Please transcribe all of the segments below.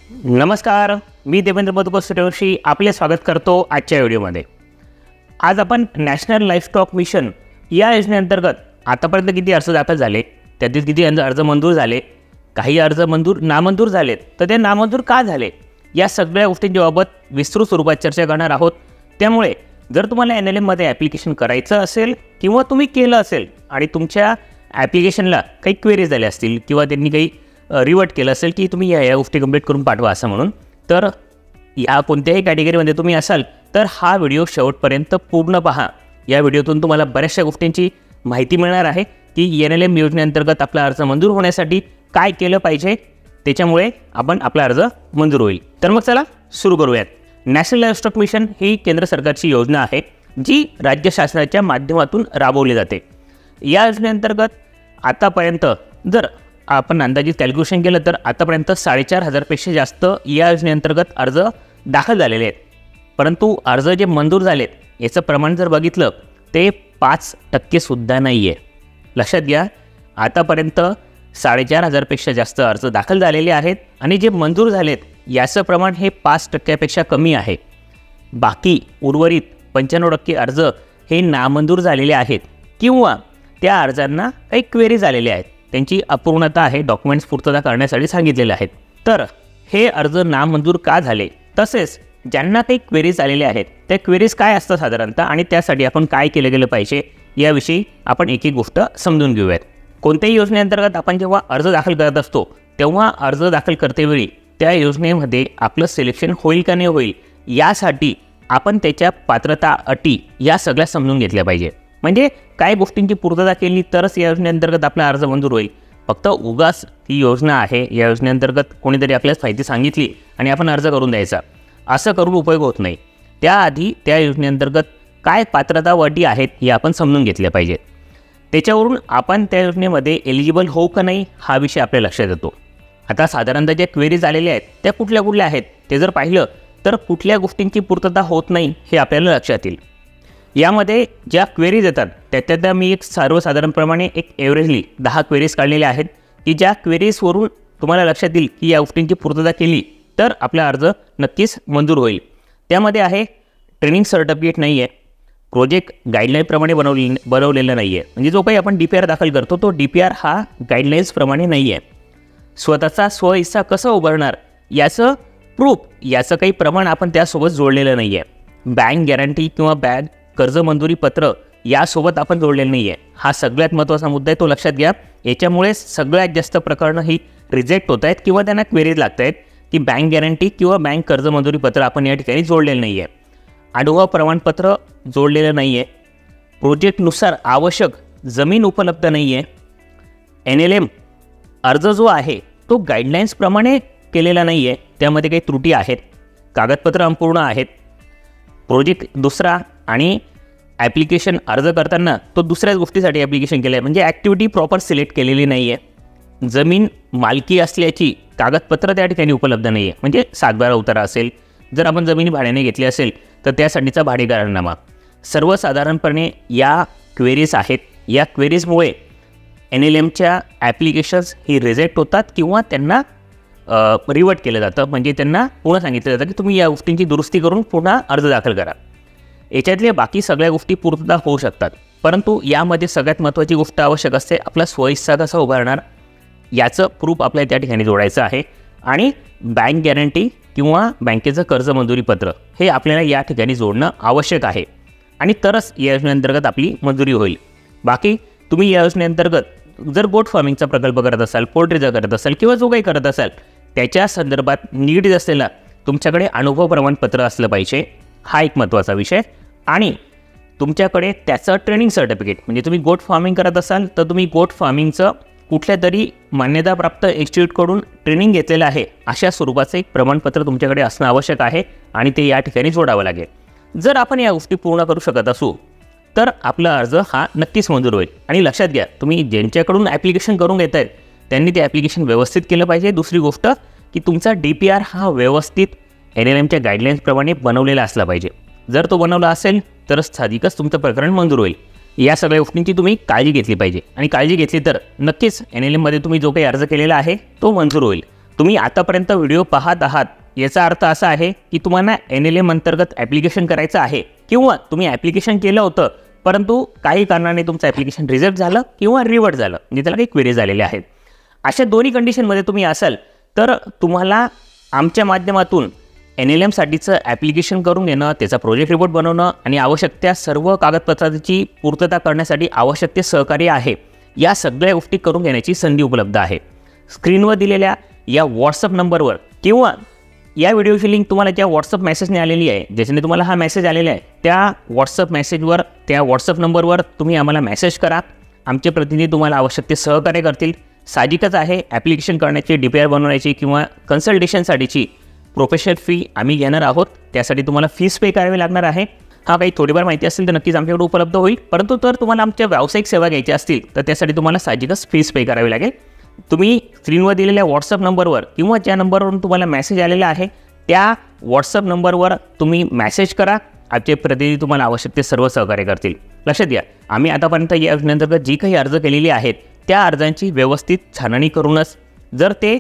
नमस्कार, मी देवेंद्र मधुकर सूर्यवंशी आपले स्वागत करतो आजच्या व्हिडिओमध्ये। आज आपण नॅशनल लाईव्हस्टॉक मिशन या योजनेअंतर्गत आतापर्यंत किती अर्ज दाखल झाले, त्यातील किती अर्ज मंजूर झाले, काही अर्ज नामंजूर झालेत, तर ते नामंजूर का झाले, या सगळ्या गोष्टींबाबत विस्तृत स्वरूपात चर्चा करणार आहोत। त्यामुळे जर तुम्हाला NLM मध्ये ॲप्लिकेशन करायचं असेल किंवा तुम्ही केलं असेल आणि तुमच्या ॲप्लिकेशनला काही क्वेरीज झाले असतील किंवा त्यांनी काही रिवर्ट केलं असेल की तुम्ही या गोष्टी कंप्लीट करून पाठवा असं म्हणून, तर या कोणत्याही कॅटेगरीमध्ये तुम्ही असाल तर हा व्हिडिओ शेवटपर्यंत पूर्ण पहा। या व्हिडिओतून तुम्हाला बऱ्याचशा गोष्टींची माहिती मिळणार आहे की NLM योजनेअंतर्गत आपला अर्ज मंजूर होण्यासाठी काय केलं पाहिजे, त्याच्यामुळे आपला अर्ज मंजूर होईल। तर मग चला सुरू करूयात। नॅशनल लाईव्हस्टॉक मिशन ही केंद्र सरकारची योजना आहे जी राज्य शासनाच्या माध्यमातून राबवली जाते। या योजनेअंतर्गत आतापर्यंत जर आपण अंदाजित कॅल्क्युलेशन केलं तर आतापर्यंत 4,500 पेक्षा जास्त या योजनेअंतर्गत अर्ज दाखल झालेले आहेत। परंतु अर्ज जे मंजूर झालेत याचं प्रमाण जर बघितलं ते 5% सुद्धा नाही आहे। लक्षात घ्या, आतापर्यंत 4,500 पेक्षा जास्त अर्ज दाखल झालेले आहेत आणि जे मंजूर झालेत याचं प्रमाण हे 5% पेक्षा कमी आहे। बाकी उर्वरित 95% अर्ज हे नामंजूर झालेले आहेत किंवा त्या अर्जांना काही क्वेरीज आलेले आहेत, त्यांची अपूर्णता आहे, डॉक्युमेंट्स पूर्तता करण्यासाठी सांगितलेले आहेत। तर हे अर्ज नामंजूर का झाले, तसेच ज्यांना काही क्वेरीज आलेले आहेत त्या क्वेरीज काय असतात साधारणतः आणि त्यासाठी आपण काय केलं गेलं पाहिजे याविषयी आपण एक एक गोष्ट समजून घेऊयात। कोणत्याही योजनेअंतर्गत आपण जेव्हा अर्ज दाखल करत असतो तेव्हा अर्ज दाखल करतेवेळी त्या योजनेमध्ये आपलं सिलेक्शन होईल का नाही होईल यासाठी आपण त्याच्या पात्रता अटी या सगळ्या समजून घेतल्या पाहिजे। म्हणजे काय गोष्टींची पूर्तता केली तरच या योजनेअंतर्गत आपला अर्ज मंजूर होईल। फक्त उगाच ही योजना आहे, या योजनेअंतर्गत कोणीतरी आपल्याला माहिती सांगितली आणि आपण अर्ज करून द्यायचा, असं करून उपयोग होत नाही। त्याआधी त्या योजनेअंतर्गत काय पात्रता व अटी आहेत हे आपण समजून घेतल्या पाहिजेत। त्याच्यावरून आपण त्या योजनेमध्ये एलिजिबल होऊ का नाही हा विषय आपल्या लक्षात येतो। आता साधारणतः ज्या क्वेरीज आलेल्या आहेत त्या कुठल्या आहेत ते जर पाहिलं तर कुठल्या गोष्टींची पूर्तता होत नाही हे आपल्याला लक्षात येईल। यामध्ये ज्या क्वेरीज येतात त्यातल्या मी एक सर्वसाधारणप्रमाणे एक एव्हरेजली 10 क्वेरीज काढलेल्या आहेत की ज्या क्वेरीजवरून तुम्हाला लक्षात येईल की या गोष्टींची पूर्तता केली तर आपला अर्ज नक्कीच मंजूर होईल। त्यामध्ये आहे ट्रेनिंग सर्टिफिकेट नाही आहे, प्रोजेक्ट गाईडलाईनप्रमाणे बनवलेलं नाही आहे, म्हणजे जो काही आपण DPR दाखल करतो तो DPR हा गाईडलाईन्सप्रमाणे नाही आहे। स्वतःचा स्वहिस्सा कसं उभारणार याचं प्रूफ, याचं काही प्रमाण आपण त्यासोबत जोडलेलं नाही आहे। बँक गॅरंटी किंवा बँक कर्ज मंजुरी पत्र यासोबत आपण जोडलेलं नाही आहे। हा सगळ्यात महत्त्वाचा मुद्दा आहे, तो लक्षात घ्या। याच्यामुळे सगळ्यात जास्त प्रकरणं ही रिजेक्ट होत आहेत किंवा त्यांना क्वेरीज लागत आहेत की बँक गॅरंटी किंवा बँक कर्ज मंजुरी पत्र आपण या ठिकाणी जोडलेलं नाही आहे, अनुभव प्रमाणपत्र जोडलेलं नाही आहे, प्रोजेक्टनुसार आवश्यक जमीन उपलब्ध नाही आहे, NLM अर्ज जो आहे तो गाईडलाईन्सप्रमाणे केलेला नाही आहे, त्यामध्ये काही त्रुटी आहेत, कागदपत्र अपूर्ण आहेत, प्रोजेक्ट दुसरा आणि ॲप्लिकेशन अर्ज करताना तो दुसऱ्याच गोष्टीसाठी ॲप्लिकेशन केलं आहे, म्हणजे ॲक्टिव्हिटी प्रॉपर सिलेक्ट केलेली नाही आहे, जमीन मालकी असल्याची कागदपत्र त्या ठिकाणी उपलब्ध नाही आहे, म्हणजे 7/12 उतारा असेल, जर आपण जमिनी भाड्याने घेतली असेल तर त्यासाठीचा भाडे करारनामा। सर्वसाधारणपणे या क्वेरीज आहेत, या क्वेरीजमुळे NLMच्या ॲप्लिकेशन्स ही रिजेक्ट होतात किंवा त्यांना रिवर्ट केलं जातं, म्हणजे त्यांना पुन्हा सांगितलं जातं की तुम्ही या गोष्टींची दुरुस्ती करून पुन्हा अर्ज दाखल करा। याच्यातल्या बाकी सगळ्या गोष्टी पूर्तता होऊ शकतात, परंतु यामध्ये सगळ्यात महत्त्वाची गोष्ट आवश्यक असते आपला स्वहिस्सा कसा उभारणार याचं प्रूफ आपल्याला त्या ठिकाणी जोडायचं आहे आणि बँक गॅरंटी किंवा बँकेचं कर्ज मंजुरी पत्र हे आपल्याला या ठिकाणी जोडणं आवश्यक आहे आणि तरच या योजनेअंतर्गत आपली मंजुरी होईल। बाकी तुम्ही या योजनेअंतर्गत जर गोट फार्मिंगचा प्रकल्प करत असाल, पोल्ट्रीचा करत असाल किंवा जो काही करत असाल त्याच्या संदर्भात निगडीत असलेला तुमच्याकडे अनुभव प्रमाणपत्र असलं पाहिजे, हा एक महत्त्वाचा विषय। आणि तुमच्याकडे त्याचं ट्रेनिंग सर्टिफिकेट, म्हणजे तुम्ही गोट फार्मिंग करत असाल तर तुम्ही गोट फार्मिंगचं कुठल्या तरी मान्यताप्राप्त इन्स्टिट्यूटकडून ट्रेनिंग घेतलेलं आहे अशा स्वरूपाचं एक प्रमाणपत्र तुमच्याकडे असणं आवश्यक आहे आणि ते या ठिकाणी जोडावं लागेल। जर आपण या गोष्टी पूर्ण करू शकत असू तर आपला अर्ज हा नक्कीच मंजूर होईल। आणि लक्षात घ्या, तुम्ही ज्यांच्याकडून ॲप्लिकेशन करून घेत आहेत त्यांनी ते ॲप्लिकेशन व्यवस्थित केलं पाहिजे। दुसरी गोष्ट की तुमचा DPR हा व्यवस्थित NLMच्या गाईडलाईन्सप्रमाणे बनवलेला असला पाहिजे। जर तो बनवला असेल तरच साधिकच तुमचं प्रकरण मंजूर होईल। या सगळ्या गोष्टींची तुम्ही काळजी घेतली पाहिजे आणि काळजी घेतली तर नक्कीच NLM मध्ये तुम्ही जो काही अर्ज केलेला आहे तो मंजूर होईल। तुम्ही आतापर्यंत व्हिडिओ पाहत आहात याचा अर्थ असा आहे की तुम्हाला NLM अंतर्गत ॲप्लिकेशन करायचं आहे किंवा तुम्ही ॲप्लिकेशन केलं होतं परंतु काही कारणाने तुमचं ॲप्लिकेशन रिजेक्ट झालं किंवा रिवर्ट झालं, म्हणजे त्याला काही क्वेरी झालेले आहेत. अशा दोन्ही कंडिशनमध्ये तुम्ही असाल तर तुम्हाला आमच्या माध्यमातून NLMसाठीचं ॲप्लिकेशन करून घेणं, त्याचा प्रोजेक्ट रिपोर्ट बनवणं आणि आवश्यक त्या सर्व कागदपत्रांची पूर्तता करण्यासाठी आवश्यक ते सहकार्य आहे, या सगळ्या गोष्टी करून घेण्याची संधी उपलब्ध आहे. स्क्रीनवर दिलेल्या या व्हॉट्सअप नंबरवर किंवा या व्हिडिओची लिंक तुम्हाला ज्या व्हॉट्सअप मेसेजने आलेली आहे, ज्याच्याने तुम्हाला हा मेसेज आलेला आहे, त्या व्हॉट्सअप मेसेजवर, त्या व्हॉट्सअप नंबरवर तुम्ही आम्हाला मेसेज करा. आमचे प्रतिनिधी तुम्हाला आवश्यक ते सहकार्य करतील. साहजिकच आहे, ॲप्लिकेशन करण्याची, DPR बनवण्याची किंवा कन्सल्टेशनसाठीची प्रोफेशनल फी आम्ही घेणार आहोत. त्यासाठी तुम्हाला फीस पे करावी लागणार आहे. हा काही थोडीफार माहिती असेल तर नक्कीच आमच्याकडे उपलब्ध होईल, परंतु तर तुम्हाला आमच्या व्यावसायिक सेवा घ्यायच्या असतील तर त्यासाठी तुम्हाला साहजिकच फीस पे करावी लागेल. तुम्ही स्क्रीनवर दिलेल्या व्हॉट्सअप नंबरवर किंवा ज्या नंबरवरून तुम्हाला मेसेज आलेला आहे त्या व्हॉट्सअप नंबरवर तुम्ही मेसेज करा. आमचे प्रतिनिधी तुम्हाला आवश्यक ते सर्व सहकार्य करतील. लक्षात घ्या, आम्ही आतापर्यंत या योजनेअंतर्गत जी काही अर्ज केलेली आहेत त्या अर्जांची व्यवस्थित छाननी करूनच, जर ते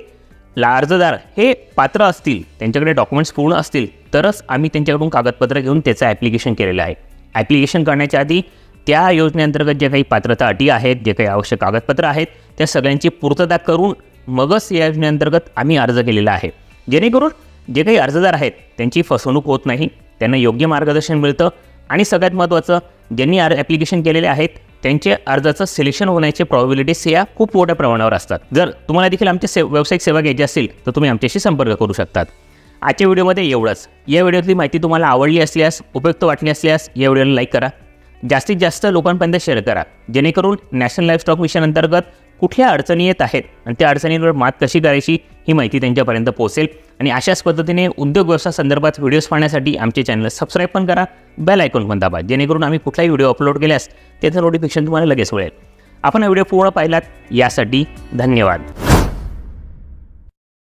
अर्जदार हे पात्र असतील, त्यांच्याकडे डॉक्युमेंट्स पूर्ण असतील, तरच आम्ही त्यांच्याकडून कागदपत्र घेऊन त्याचं ॲप्लिकेशन केलेलं आहे. ॲप्लिकेशन करण्याच्या आधी त्या योजनेअंतर्गत जे काही पात्रता अटी आहेत, जे काही आवश्यक कागदपत्र आहेत, त्या सगळ्यांची पूर्तता करून मगच या योजनेअंतर्गत आम्ही अर्ज केलेला आहे, जेणेकरून जे काही अर्जदार आहेत त्यांची फसवणूक होत नाही, त्यांना योग्य मार्गदर्शन मिळतं आणि सगळ्यात महत्त्वाचं, ज्यांनी ॲप्लिकेशन केलेले आहेत त्यांचे अर्जाचं सिलेक्शन होण्याचे प्रॉबिलिटीज या खूप मोठ्या प्रमाणावर असतात. जर तुम्हाला देखील आमच्या व्यावसायिक सेवा घ्यायची असेल तर तुम्ही आमच्याशी संपर्क करू शकतात. आजच्या व्हिडिओमध्ये एवढंच. या व्हिडिओतली माहिती तुम्हाला आवडली असल्यास, उपयुक्त वाटली असल्यास या व्हिडिओला लाईक करा, जास्तीत जास्त लोकांपर्यंत शेअर करा, जेणेकरून नॅशनल लाईव्हस्टॉक मिशन अंतर्गत कुठल्या अडचणी येत आहेत आणि त्या अडचणींवर मात कशी करायची ही माहिती त्यांच्यापर्यंत पोहोचेल. आणि अशाच पद्धतीने उद्योग व्यवसाय संदर्भात व्हिडिओज पाहण्यासाठी आमचे चॅनल सबस्क्राईब पण करा, बेल आयकॉन पण दाबा, जेणेकरून आम्ही कुठलाही व्हिडिओ अपलोड केल्यास त्याचं नोटिफिकेशन तुम्हाला लगेच मिळेल. आपण हा व्हिडिओ पूर्ण पाहिलात यासाठी धन्यवाद.